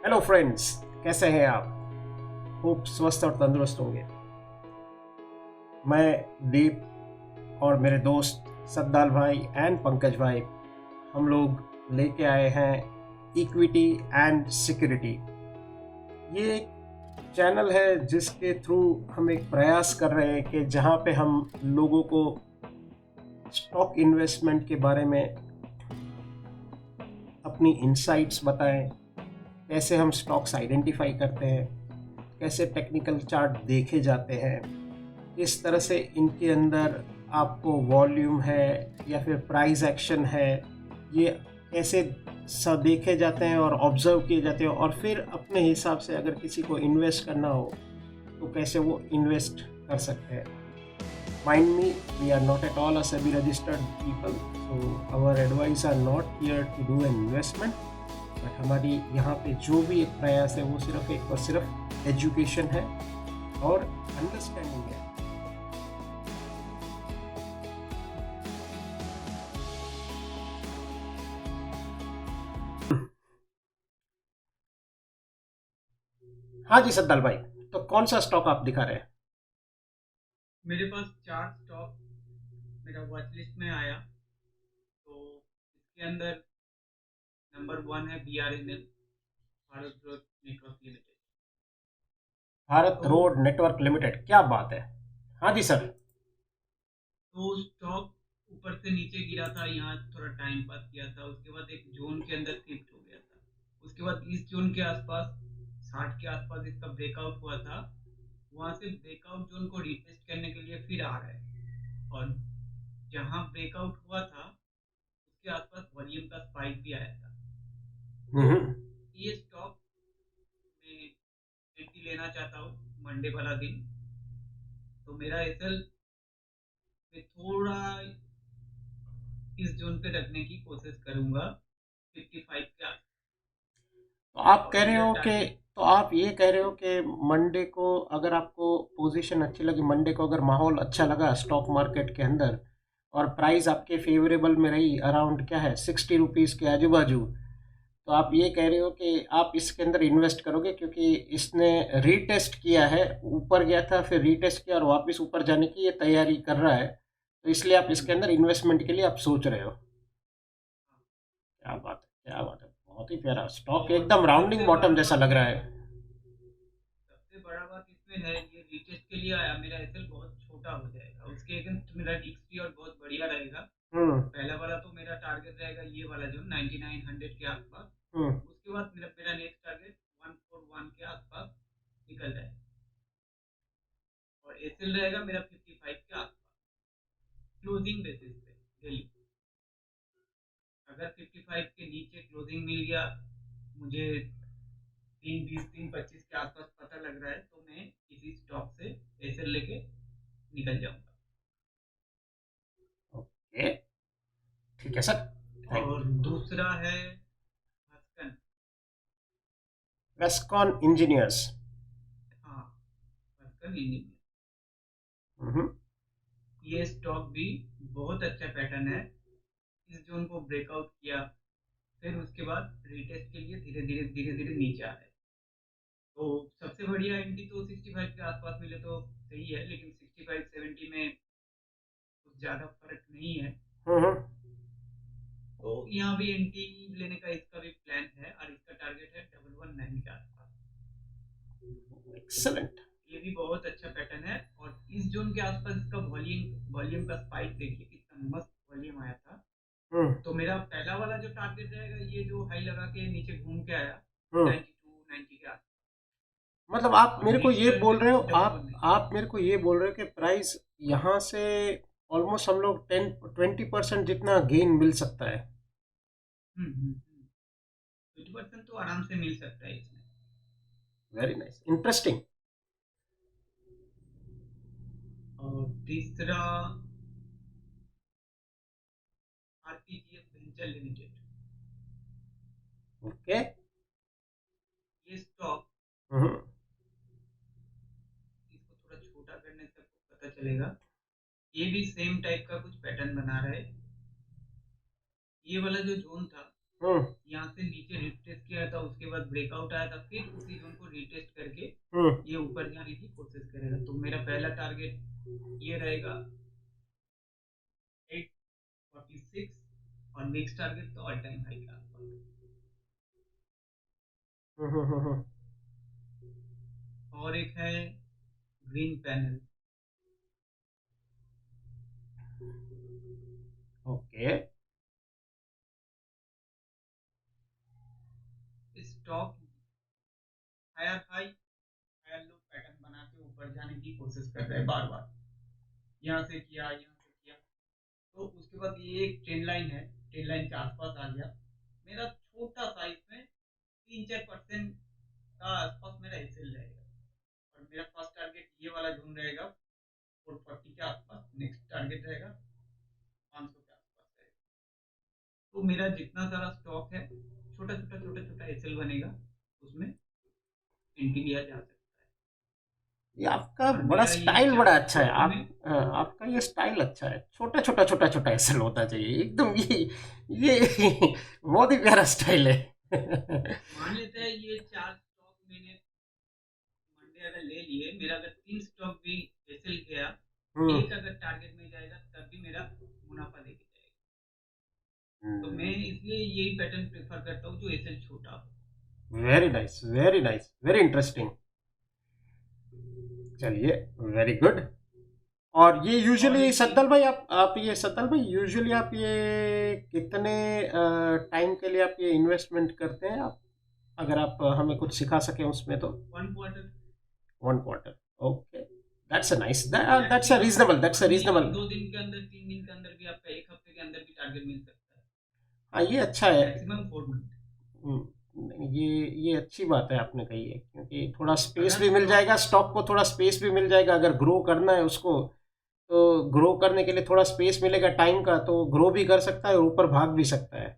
Hello friends, कैसे हैं आप? खूब स्वस्थ और तंदुरुस्त होंगे। मैं दीप और मेरे दोस्त सद्दाल भाई एंड पंकज भाई, हम लोग लेके आए हैं इक्विटी एंड सिक्योरिटी। ये एक चैनल है जिसके थ्रू हम एक प्रयास कर रहे हैं कि जहाँ पे हम लोगों को स्टॉक इन्वेस्टमेंट के बारे में अपनी इंसाइट्स बताएं, कैसे हम स्टॉक्स आइडेंटिफाई करते हैं, कैसे टेक्निकल चार्ट देखे जाते हैं, इस तरह से इनके अंदर आपको वॉल्यूम है या फिर प्राइस एक्शन है, ये कैसे देखे जाते हैं और ऑब्जर्व किए जाते हैं, और फिर अपने हिसाब से अगर किसी को इन्वेस्ट करना हो तो कैसे वो इन्वेस्ट कर सकते हैं। Mind me, we are not at all a SEBI registered people, so our advice are not here to do an investment, but हमारी यहाँ पे जो भी एक प्रयास है वो सिर्फ एक और सिर्फ एजुकेशन है और अंडरस्टैंडिंग है। हाँ जी सद्दाल भाई, तो कौन सा स्टॉक आप दिखा रहे हैं? मेरे पास 4 स्टॉक मेरा वॉच लिस्ट में आया। तो इसके अंदर नंबर 1 है BRNL, Bharat road network limited. Bharat तो रोड नेटवर्क लिमिटेड, क्या बात है। हाँ जी सर। तो स्टॉक ऊपर से नीचे गिरा था, यहाँ थोड़ा टाइम पास किया था, उसके बाद एक जोन के अंदर शिफ्ट हो गया था। उसके बाद इस जोन के आसपास 60 के आसपास इसका ब्रेकआउट हुआ था। वहां से ब्रेकआउट जोन को रिटेस्ट करने के लिए फिर आ रहा है, और जहां ब्रेकआउट हुआ था उसके आसपास वॉल्यूम का स्पाइक भी आया था। तो हम्म। ये स्टॉक में एंट्री लेना चाहता हूँ मंडे वाला दिन। तो मेरा एसएल में थोड़ा इस जोन पे रखने की कोशिश करूंगा, 55 के आस। तो आप और कह रहे मेरा हो कि टारगेट। तो आप ये कह रहे हो कि मंडे को अगर आपको पोजीशन अच्छी लगी, मंडे को अगर माहौल अच्छा लगा स्टॉक मार्केट के अंदर और प्राइस आपके फेवरेबल में रही, अराउंड क्या है 60 रुपीज़ के आजू बाजू, तो आप ये कह रहे हो कि आप इसके अंदर इन्वेस्ट करोगे क्योंकि इसने रीटेस्ट किया है, ऊपर गया था फिर रीटेस्ट किया और वापस ऊपर जाने की ये तैयारी कर रहा है, तो इसलिए आप इसके अंदर इन्वेस्टमेंट के लिए आप सोच रहे हो। क्या बात है, क्या बात है, बहुत ही प्यारा स्टॉक, और एकदम राउंडिंग सबसे बड़ा बॉटम जैसा बात लग रहा है। सबसे बड़ा बात इसमें है, ये रिटेस्ट के लिए आया, मेरा एसएल बहुत छोटा हो जाएगा, उसके अगेंस्ट मेरा एक्सपी और बहुत बढ़िया रहेगा। हम्म। पहला वाला तो मेरा टारगेट रहेगा ये वाला जो 9900 के आसपास। हम्म। उसके बाद मेरा मेरा नेक्स्ट टारगेट 141 के आसपास निकल जाएगा, और एसएल रहेगा मेरा 55 के आसपास, क्लोजिंग बेसिस पे डेली। अगर 55 के नीचे क्लोजिंग मिल गया, मुझे 320 325 के आसपास पता लग रहा है, तो मैं इसी स्टॉक से एसएल लेके निकल जाऊंगा। ओके, ठीक है सर, थैंक और यू। दूसरा है हस्कन। वेस्कॉन इंजीनियर्स। हाँ, हस्कन इंजीनियर। हम्म। ये स्टॉक भी बहुत अच्छा पैटर्न है। इस जोन को ब्रेकआउट किया, फिर उसके बाद रिटेस्ट के लिए धीरे धीरे नीचे आ रहा है। तो सबसे बढ़िया एंट्री तो 65 के आसपास मिले तो सही है, लेकिन 65 70 में कुछ ज्यादा फर्क नहीं है। हम्म। तो यहाँ भी एंट्री लेने का इसका भी प्लान है, और इसका टारगेट है 119 के आसपास। एक्सलेंट। ये भी बहुत अच्छा पैटर्न है, और इस जोन के आसपास इसका वॉल्यूम वॉल्यूम का स्पाइक देखिए कितना मस्त वॉल्यूम आया था। हम्म। तो मेरा पहला वाला जो टारगेट रहेगा, ये जो हाई लगा के नीचे घूम के आया हम्म। 92 90 के आसपास। मतलब आप और मेरे को नेक्स्ट ये बोल टारगेट रहे हो, डबल आप वन नहीं। आप मेरे को ये बोल रहे हो कि प्राइस यहाँ से ऑलमोस्ट हम लोग 10-20% जितना गेन मिल सकता है। 20% तो आराम से मिल सकता है इसमें। Very nice, interesting. और तीसरा आरपीजीएस वेंचर लिमिटेड। ओके। ये स्टॉक, हम्म। इसको थोड़ा छोटा करने से आपको पता चलेगा, ये भी सेम टाइप का कुछ पैटर्न बना रहा है। ये वाला जो जोन था हम्म यहाँ से नीचे रिटेस्ट किया था, उसके बाद ब्रेकआउट आया था, फिर उसी जोन को रिटेस्ट करके हम्म ये ऊपर जाने की कोशिश करेगा। तो मेरा पहला टारगेट ये रहेगा 846, और नेक्स्ट टारगेट तो ऑल टाइम हाई के आसपास। हम्म हम्म हम्म, हम्म, और एक है green panel. Okay. Stock higher high higher low pattern बना के ऊपर जाने की कोशिश कर रहे हैं बार बार। यहाँ से किया, यहाँ से किया, तो उसके बाद ये एक ट्रेंड लाइन है, ट्रेंड लाइन के आसपास आ गया। मेरा छोटा सा इसमें 3-4% का आसपास मेरा एसएल रहेगा, और मेरा फर्स्ट टारगेट ये वाला जोन रहेगा 440 के आसपास, नेक्स्ट टारगेट रहेगा 500 के आसपास रहेगा। तो मेरा जितना सारा स्टॉक है, छोटा छोटा छोटा छोटा एसएल बनेगा, उसमें एंट्री लिया जा सकता है। ये आपका और बड़ा मेरा ये स्टाइल बड़ा चार अच्छा है। स्टॉक में आपका ये स्टाइल अच्छा है, छोटा छोटा छोटा छोटा ऐसा होता चाहिए एकदम। ये बहुत ही प्यारा स्टाइल है। मान लेते हैं ये चार स्टॉक मैंने मंडे अगर ले लिए, मेरा अगर 3 स्टॉक भी एसएल गया, हम्म एक अगर टारगेट में जाएगा तब भी मेरा मुनाफा देके जाएगा। तो मैं इसलिए यही पैटर्न प्रेफर करता हूँ जो एसएल छोटा हो। Very nice, very nice, very interesting. चलिए, वेरी गुड। और ये और यूजुअली एक चीज, सत्तल भाई, आप ये यूजुअली आप ये कितने टाइम के लिए आप ये इन्वेस्टमेंट करते हैं आप, अगर आप हमें कुछ सिखा सकें उसमें तो। 1 quarter. 1 quarter, okay. That's a nice, that's a maximum reasonable, that's a reasonable. 2 दिन के अंदर, 3 दिन के अंदर भी, आपका एक हफ्ते के अंदर भी टारगेट मिल सकता हाँ, ये अच्छा है, है। Maximum 4 month. ये अच्छी बात है आपने कही है, क्योंकि थोड़ा स्पेस अगर भी मिल स्टॉक, जाएगा, स्टॉक को थोड़ा स्पेस भी मिल जाएगा, अगर ग्रो करना है उसको। तो ग्रो करने के लिए थोड़ा स्पेस मिलेगा टाइम का, तो ग्रो भी कर सकता है और ऊपर भाग भी सकता है।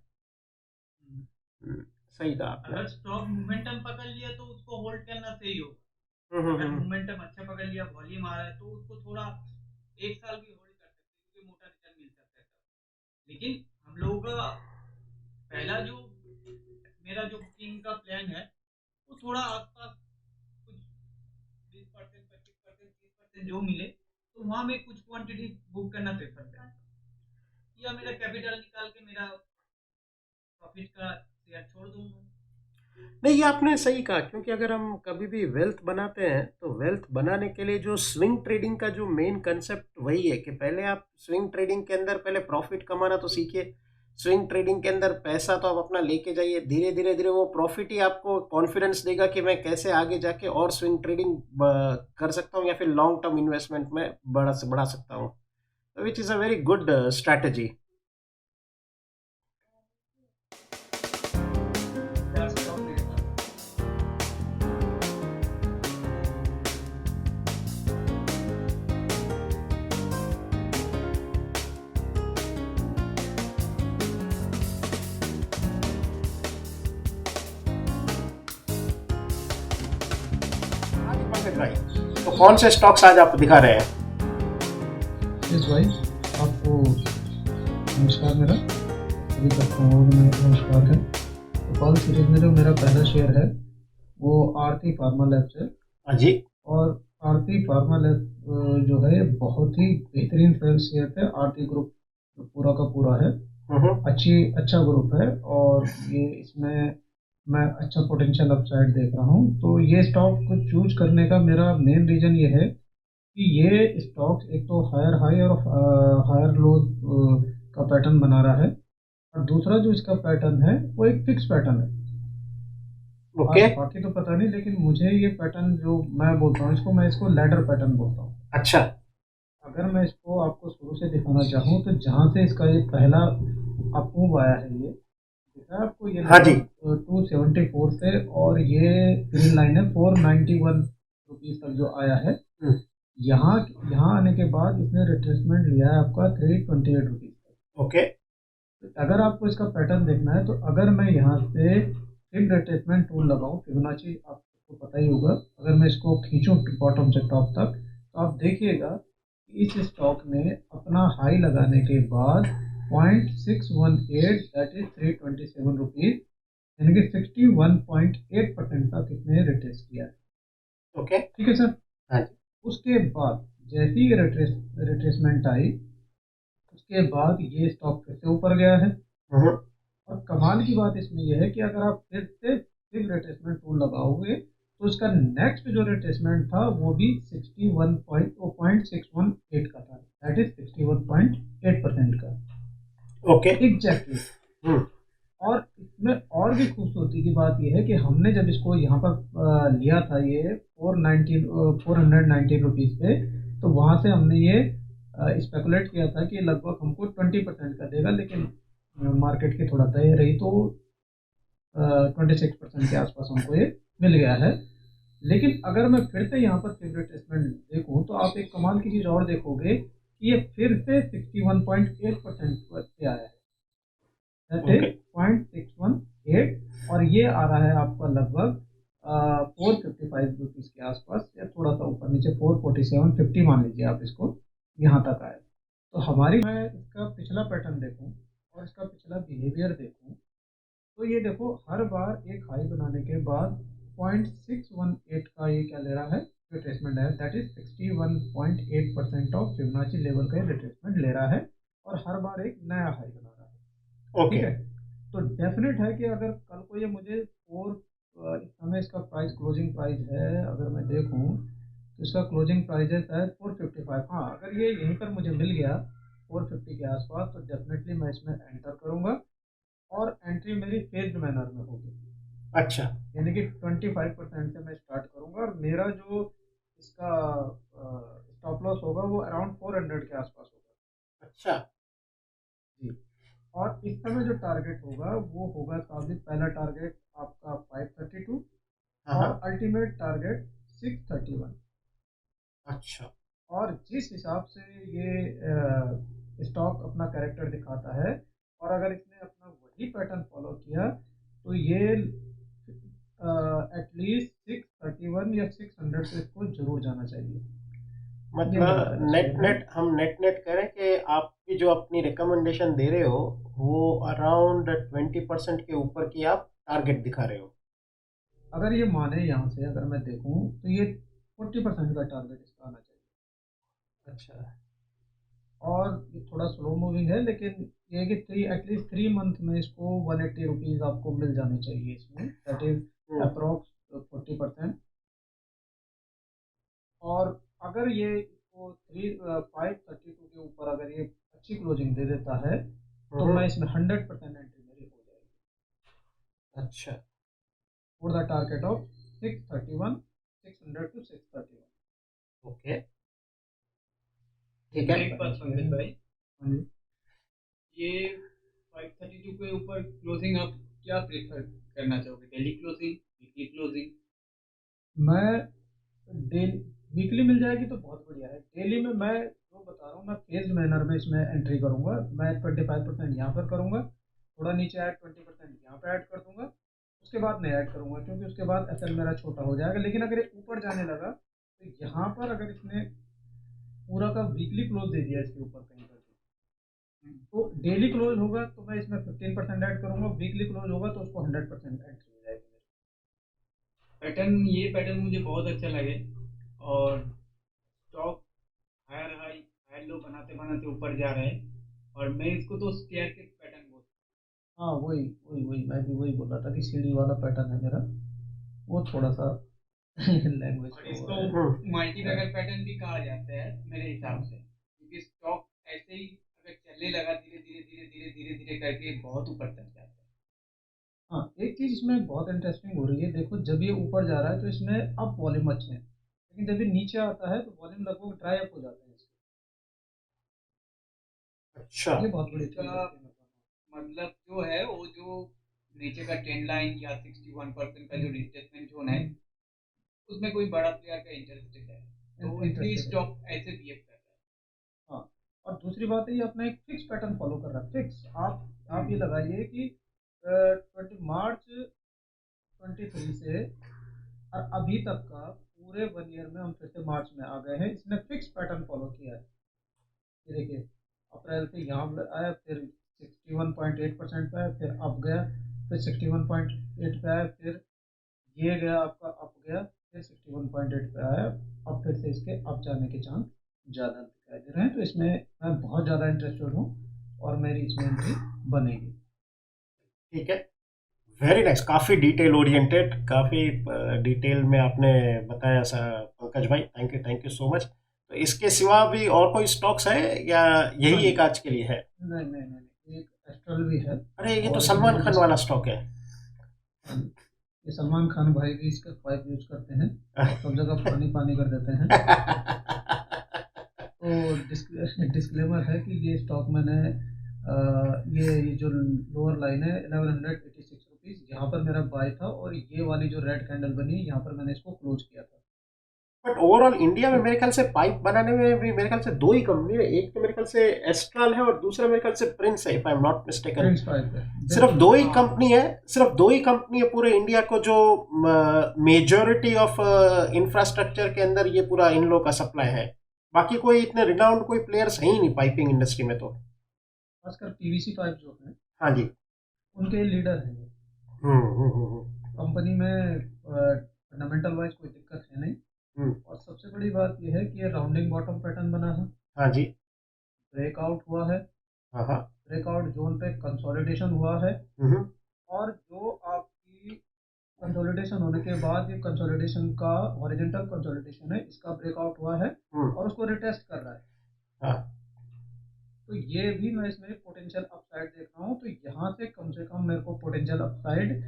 हम्म, सही कहा आपने। अगर स्टॉक मोमेंटम पकड़ लिया तो उसको होल्ड करना सही होगा। हम्म हम्म अगर हम्म मोमेंटम अच्छा पकड़ लिया, वॉल्यूम आ रहा है, तो उसको थोड़ा 1 साल भी होल्ड कर सकते हैं, क्योंकि मोटा रिटर्न मिल सकता है तब। लेकिन हम लोगों का पहला जो, मेरा जो बुकिंग का प्लान है, वो थोड़ा आसपास कुछ 20%, 25%, 30% जो मिले, तो वहां में कुछ क्वांटिटी बुक करना प्रेफर करता हूँ, या मेरा कैपिटल निकाल के मेरा प्रॉफिट का शेयर छोड़ दूंगा। नहीं, ये आपने सही कहा, क्योंकि अगर हम कभी भी वेल्थ बनाते हैं तो वेल्थ बनाने के लिए जो स्विंग ट्रेडिंग का जो मेन कंसेप्ट वही है कि पहले आप स्विंग ट्रेडिंग के अंदर पहले प्रॉफिट कमाना तो सीखिए। स्विंग ट्रेडिंग के अंदर पैसा तो आप अपना लेके जाइए, धीरे धीरे धीरे वो प्रॉफिट ही आपको कॉन्फिडेंस देगा कि मैं कैसे आगे जाके और स्विंग ट्रेडिंग कर सकता हूँ, या फिर लॉन्ग टर्म इन्वेस्टमेंट में बढ़ा से बढ़ा सकता हूँ, which is a very good strategy. चार स्टॉक मेरे पास है। हाँ जी पंकज भाई, तो कौन से स्टॉक्स आज आप दिखा रहे हैं? यस भाई, आपको नमस्कार मेरा, सभी तक नमस्कार है। तो कॉल सीरीज में जो मेरा पहला शेयर है वो आरती फार्मा लैब्स है। हाँ जी। और आरती फार्मा लैब जो है बहुत ही बेहतरीन शेयर है। आरती ग्रुप पूरा का पूरा है, अच्छा ग्रुप है, और ये इसमें मैं अच्छा पोटेंशियल अपसाइड देख रहा हूँ। तो ये स्टॉक को चूज करने का मेरा मेन रीज़न ये है कि ये स्टॉक एक तो हायर हाई और हायर लो का पैटर्न बना रहा है, और दूसरा जो इसका पैटर्न है वो एक फिक्स पैटर्न है। ओके। बाकी तो पता नहीं, लेकिन मुझे ये पैटर्न जो मैं बोलता हूँ इसको, मैं इसको लैडर पैटर्न बोलता हूँ। अच्छा। अगर मैं इसको आपको शुरू से दिखाना चाहूँ तो जहाँ से इसका ये पहला अप मूव आया है, ये दिखा है आपको, ये हाँ जी। लगभग 274 से, और ये ग्रीन लाइन है 491 रुपीज़ तक जो आया है। हम्म, यहाँ यहाँ आने के बाद इसने रिट्रेसमेंट लिया है आपका 328 रुपीज़ तक। ओके। अगर आपको इसका पैटर्न देखना है, तो अगर मैं यहाँ से फिर रिट्रेसमेंट टूल लगाऊं, फिबोनाची आपको पता ही होगा, अगर मैं इसको खींचूं बॉटम से टॉप तक, तो आप देखिएगा कि इस स्टॉक ने अपना हाई लगाने के बाद 0.618 दैट इज 327 रुपीज, यानी कि 61.8% का किसने रिट्रेस किया है। ओके, ठीक है सर। हाँ जी। उसके बाद जैसे ही रिट्रेसमेंट आई, उसके बाद ये स्टॉक फिर से ऊपर गया है। और कमाल की बात इसमें यह है कि अगर आप फिर से फिर रिट्रेसमेंट टूल लगाओगे तो उसका नेक्स्ट जो रिट्रेसमेंट था वो भी 61.618 का था, दैट इज 61.8% का। ओके। एग्जैक्टली। और इसमें और भी खूबसूरती की बात यह है कि हमने जब इसको यहाँ पर लिया था ये 419 रुपीज़ पे, तो वहाँ से हमने ये स्पेकुलेट किया था कि लगभग हमको 20% का देगा, लेकिन मार्केट की थोड़ा तय रही तो 26% के आसपास हमको ये मिल गया है। लेकिन अगर मैं फिर से यहाँ पर फेवरेट टेस्टमेंट देखूँ तो आप एक कमाल की चीज़ और देखोगे कि ये फिर से 61.8% पे आया है, दैट इज 0.618, और ये आ रहा है आपका लगभग 455 रुपीज़ के आसपास, या थोड़ा सा ऊपर नीचे 447.50 मान लीजिए आप इसको, यहाँ तक आए। तो हमारी, मैं इसका पिछला पैटर्न देखूँ और इसका पिछला बिहेवियर देखूँ, तो ये देखो हर बार एक हाई बनाने के बाद 0.618 का ये क्या ले रहा है, रिट्रेसमेंट है, that is 61.8% of Fibonacci level का रिट्रेसमेंट ले रहा है, और हर बार एक नया हाई बना रहा है। ओके। ठीक है। तो डेफिनेट है कि अगर कल को ये मुझे इस समय इसका प्राइस, क्लोजिंग प्राइस है अगर मैं देखूं तो इसका क्लोजिंग प्राइस है शायद 455। हाँ, अगर ये यहीं पर मुझे मिल गया 450 के आसपास तो डेफिनेटली मैं इसमें एंटर करूंगा, और एंट्री मेरी फेज्ड मैनर में होगी। अच्छा। यानी कि 25% से मैं स्टार्ट करूंगा, और मेरा जो इसका स्टॉप लॉस होगा वो अराउंड 400 के आसपास होगा। अच्छा जी। और इस समय जो टारगेट होगा वो होगा साबित, पहला टारगेट आपका 532 और अल्टीमेट टारगेट 631। अच्छा। और जिस हिसाब से ये स्टॉक अपना कैरेक्टर दिखाता है, और अगर इसने अपना वही पैटर्न फॉलो किया तो ये एटलीस्ट 631 या 600 से इसको जरूर जाना चाहिए। ये मेरा मतलब पहला नेट शेयर है। नेट हम नेट नेट करें कि आपकी जो अपनी रिकमेंडेशन दे रहे हो वो अराउंड 20% के ऊपर की आप टारगेट दिखा रहे हो। अगर ये माने यहाँ से अगर मैं देखूँ तो ये 40% का टारगेट इसका आना चाहिए। अच्छा। और ये थोड़ा स्लो मूविंग है, लेकिन ये है कि एटलीस्ट 3 मंथ में इसको 180 रुपीज़ आपको मिल जाने चाहिए इसमें, दैट इज अप्रोक्स 40%। और अगर ये इसको 532 के ऊपर अगर ये अच्छी क्लोजिंग दे देता है तो मैं इसमें 100% एंट्री मेरी हो जाएगी। अच्छा। For the target of 631, 600 to 631। Okay, ठीक है। एक बात पंकज भाई, हाँ जी। ये 532 के ऊपर क्लोजिंग आप क्या प्रेफर करना चाहोगे, डेली क्लोजिंग, वीकली क्लोजिंग? मैं डेली, वीकली मिल जाएगी तो बहुत बढ़िया है। डेली में मैं जो बता रहा हूँ, मैं फेज्ड मैनर में इसमें एंट्री करूंगा। मैं 25% यहाँ पर करूंगा, थोड़ा नीचे ऐड 20% यहाँ पे ऐड कर दूंगा, उसके बाद नहीं ऐड करूंगा क्योंकि उसके बाद एसएल मेरा छोटा हो जाएगा। लेकिन अगर ये ऊपर जाने लगा तो यहाँ पर अगर इसने पूरा का वीकली क्लोज दे दिया इसके ऊपर कहीं पर भी, तो डेली क्लोज होगा तो मैं इसमें 15% ऐड करूंगा, वीकली क्लोज होगा तो उसको 100% एंट्री हो जाएगी मेरी। ये पैटर्न मुझे बहुत अच्छा लगे, और stock higher high higher low बनाते बनाते ऊपर जा रहे हैं, और मैं इसको तो स्टेयर के पैटर्न बोलता हाँ, वही वही वही मैं भी वही बोल रहा था कि सीढ़ी वाला पैटर्न है मेरा, वो थोड़ा सा लैंग्वेज हूँ, और का वो इसको है। मल्टी बैगर पैटर्न भी कहा जाता है मेरे हिसाब हाँ। से, क्योंकि स्टॉक ऐसे ही अगर चलने लगा धीरे धीरे धीरे धीरे धीरे धीरे करके बहुत ऊपर तक जाता है। हाँ, एक चीज इसमें बहुत इंटरेस्टिंग हो रही है, देखो जब ये ऊपर जा रहा है तो इसमें अप वॉल्यूम अच्छे हैं, लेकिन जब ये नीचे आता है तो वॉल्यूम लगभग ड्राई अप हो जाते हैं इसके। अच्छा। ये बहुत बड़ी चीज इसका लगती है मेरे मतलब जो है वो जो नीचे का ट्रेंड लाइन या 61% का जो को। रिट्रेसमेंट जोन है, उसमें कोई बड़ा प्लेयर का इंटरेस्टेड है, तो इसलिए इंटरेस्टेड है। स्टॉक ऐसे बिहेव कर रहा हाँ। और दूसरी बात है ये अपना एक फिक्स पैटर्न फॉलो कर रहा है, फिक्स। आप ये लगाइए कि 20 मार्च 23 से और अभी तक का पूरे 1 ईयर में हम फिर से मार्च में आ गए हैं, इसने फिक्स पैटर्न फॉलो किया है। ये देखिए अप्रैल से यहाँ पे आया, फिर 61.8% पे आया, फिर अप गया, फिर 61.8 पे आया, फिर ये गया आपका अप गया, फिर 61.8 पे आया। अब फिर से इसके अप जाने के चांस ज़्यादा दिखाई दे रहे हैं, तो इसमें मैं बहुत ज़्यादा इंटरेस्टेड हूँ और मेरी इसमें एंट्री बनेगी। ठीक है, वेरी नाइस, काफ़ी डिटेल ओरिएंटेड, काफ़ी डिटेल में आपने बताया सा पंकज भाई, थैंक यू सो मच। तो इसके सिवा भी और कोई स्टॉक्स है या हाँ यही जी। एक आज के लिए है? नहीं नहीं नहीं, एक एस्ट्रल भी है। अरे ये तो और सलमान इसमें खान वाला स्टॉक है। ये सलमान खान भाई भी इसका पाइप यूज करते हैं और सब जगह पानी पानी कर देते हैं। तो डिस्क्लेमर है कि ये स्टॉक मैंने ये जो लोअर लाइन है 1186 रुपीज़, यहाँ पर मेरा बाय था, और ये वाली जो रेड कैंडल बनी यहाँ पर मैंने इसको क्लोज किया था। बट ओवरऑल इंडिया में तो मेरे ख्याल से पाइप बनाने में भी मेरे ख्याल से दो ही कंपनी है, एक तो मेरे ख्याल से एस्ट्रल है और दूसरा मेरे ख्याल से प्रिंस है, if I am not mistaken. Prince pipe है, सिर्फ बिल्कुल। दो ही हाँ कंपनी है, सिर्फ दो ही कंपनी है पूरे इंडिया को जो मेजॉरिटी ऑफ इंफ्रास्ट्रक्चर के अंदर ये पूरा इन लोग का सप्लाई है। बाकी कोई इतने रिनाउंड कोई प्लेयर्स है ही नहीं पाइपिंग इंडस्ट्री में तो। खासकर पीवीसी पाइप जो है, हाँ जी। उनके लीडर हैं ये। हम्म। कंपनी में फंडामेंटल वाइज कोई दिक्कत है नहीं। हम्म, और सबसे बड़ी बात यह है कि ये राउंडिंग बॉटम पैटर्न बना है, हाँ जी। ब्रेकआउट हुआ है, हाँ हाँ। ब्रेकआउट जोन पे कंसोलिडेशन हुआ है। हम्म। और जो आपकी कंसोलिडेशन होने के बाद ये कंसोलिडेशन का हॉरिजॉन्टल कंसोलिडेशन है, इसका ब्रेकआउट हुआ है हम्म, और उसको रिटेस्ट कर रहा है। हाँ। तो ये भी मैं इसमें पोटेंशियल अपसाइड देख रहा हूँ। तो यहाँ से कम मेरे को पोटेंशियल अपसाइड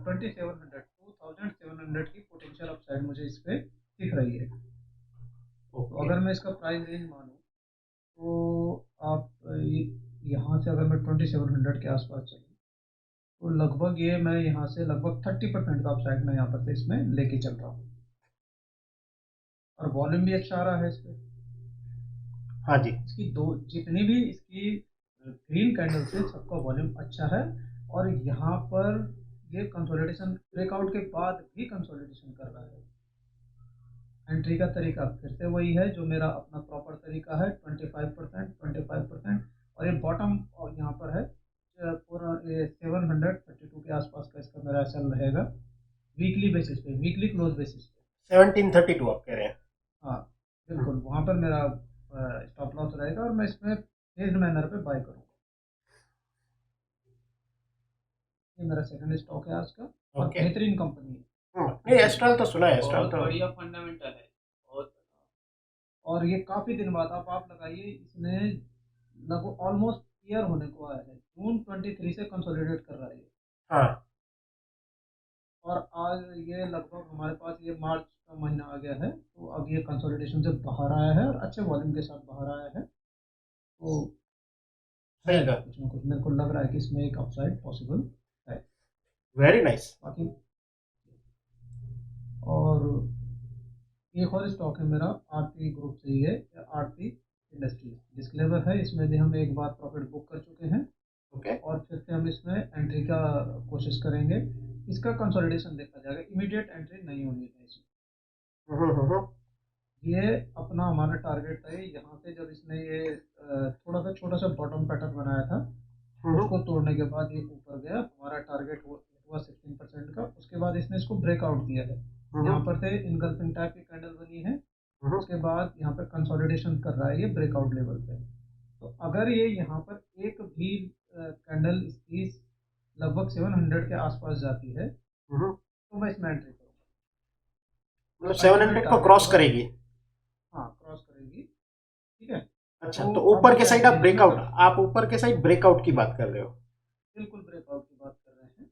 2700 की पोटेंशियल अपसाइड मुझे इस पे दिख रही है। तो ओके। अगर मैं इसका प्राइस रेंज मानूँ, तो आप यहाँ से अगर मैं 2700 के आसपास चलूँ, तो लगभग ये मैं यहाँ से लगभग 30% का अपसाइड मैं यहाँ पर से इसमें लेके चल रहा हूँ। और वॉल्यूम भी अच्छा आ रहा है इस पे। हाँ जी। इसकी दो जितनी भी इसकी ग्रीन कैंडल्स है, सबका वॉल्यूम अच्छा है। और यहाँ पर ये कंसोलिडेशन ब्रेकआउट के बाद भी कंसोलिडेशन कर रहा है। एंट्री का तरीका फिर से वही है जो मेरा अपना प्रॉपर तरीका है, 25%। और ये बॉटम और यहाँ पर है पूरा 732 के आसपास का इसका मेरा चल रहेगा, वीकली बेसिस पे, वीकली क्लोज बेसिस पे। 1732 आप कह रहे हैं? हाँ बिल्कुल, वहाँ पर मेरा स्टॉप लॉस रहेगा और मैं इसमें फेज्ड मैनर पे बाय करूँगा। ये मेरा सेकंड स्टॉक है आज का, और ओके। बेहतरीन कंपनी है। नहीं, एस्ट्रल तो सुना है, एस्ट्रल बहुत तो। बढ़िया फंडामेंटल है, बहुत। और ये काफ़ी दिन बाद आप लगाइए, इसने लगभग ऑलमोस्ट ईयर होने को आया है, जून 23 से कंसोलिडेट कर रहा है ये। हाँ। और आज ये लगभग हमारे पास ये मार्च का महीना आ गया है, तो अब ये कंसोलिडेशन से बाहर आया है और अच्छे वॉल्यूम के साथ बाहर आया है। तो है सही कहा। कुछ ना कुछ मेरे को लग रहा है कि इसमें एक अपसाइड पॉसिबल है। Very nice. बाकी और एक और स्टॉक है मेरा आरती ग्रुप से ही है, आरती इंडस्ट्रीज। डिस्क्लेमर है, इसमें भी हम एक बार प्रॉफिट बुक कर चुके हैं ओके। और फिर से हम इसमें एंट्री का कोशिश करेंगे। इसका कंसोलिडेशन देखा जाएगा, इमीडिएट एंट्री नहीं होनी है इसमें। हम्म। ये अपना हमारा टारगेट है, यहाँ से जब इसने ये थोड़ा सा छोटा सा बॉटम पैटर्न बनाया था, हम्म। उसको तोड़ने के बाद ये ऊपर गया, हमारा टारगेट हुआ 16% का। उसके बाद इसने इसको ब्रेकआउट दिया है, यहाँ पर से इनगल्फिंग टाइप की कैंडल बनी है। उसके बाद यहाँ पर कंसोलिडेशन कर रहा है ये ब्रेकआउट लेवल पे। तो अगर ये यहाँ पर एक भी कैंडल इसकी लगभग 700 के आसपास जाती है, तो मैं इसमें एंट्री करूँगा। मतलब अल्टीमेट 700 को टारगेट क्रॉस होगा, करेगी? हाँ क्रॉस करेगी। ठीक है। अच्छा, तो तो अब ऊपर के क्या साइड है आप इसमें ब्रेकआउट, आप ऊपर के साइड ब्रेकआउट की बात कर रहे हो? बिल्कुल ब्रेकआउट की बात कर रहे हैं,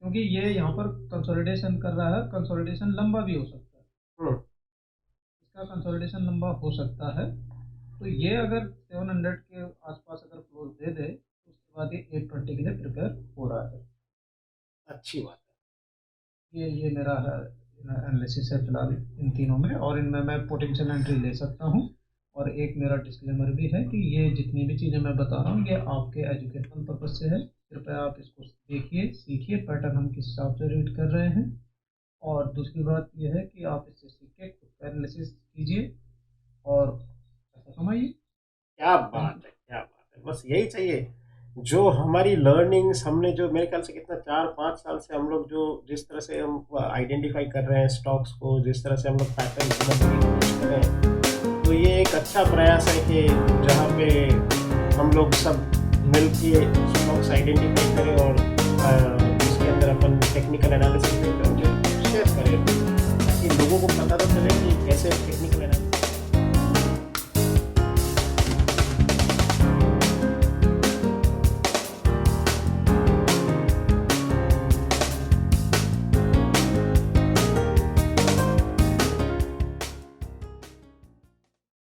क्योंकि ये यहाँ पर कंसोलिडेशन कर रहा है। कंसोलिडेशन लंबा भी हो सकता है, हम्म। इसका कंसोलिडेशन लंबा हो सकता है। तो ये अगर 700 के आसपास अगर क्लोज दे दे, तो उसके बाद ये 820 के लिए प्रिपेयर हो रहा है। अच्छी बात ये मेरा है एनालिसिस है फिलहाल इन तीनों में, और इनमें मैं पोटेंशियल एंट्री ले सकता हूँ। और एक मेरा डिस्क्लेमर भी है कि ये जितनी भी चीज़ें मैं बता रहा हूँ ये आपके एजुकेशनल पर्पज से है। कृपया आप इसको देखिए, सीखिए पैटर्न हम किस हिसाब से रीड कर रहे हैं। और दूसरी बात यह है कि आप इससे सीख के खुद का एनालिसिस कीजिए और पैसा कमाइए। क्या बात है, क्या बात है, बस यही चाहिए। जो हमारी लर्निंग्स हमने जो मेरे ख्याल से कितना 4-5 साल से हम लोग जो जिस तरह से हम आइडेंटिफाई कर रहे हैं स्टॉक्स को, जिस तरह से हम लोग पैटर्न समझने की कोशिश कर रहे हैं, तो ये एक अच्छा प्रयास है कि जहाँ पे हम लोग सब मिल के स्टॉक्स आइडेंटिफाई करें और उसके अंदर अपन टेक्निकल एनालिसिस शेयर करें, ताकि लोगों को पता तो चले कि कैसे टेक्निकल एनालिसिस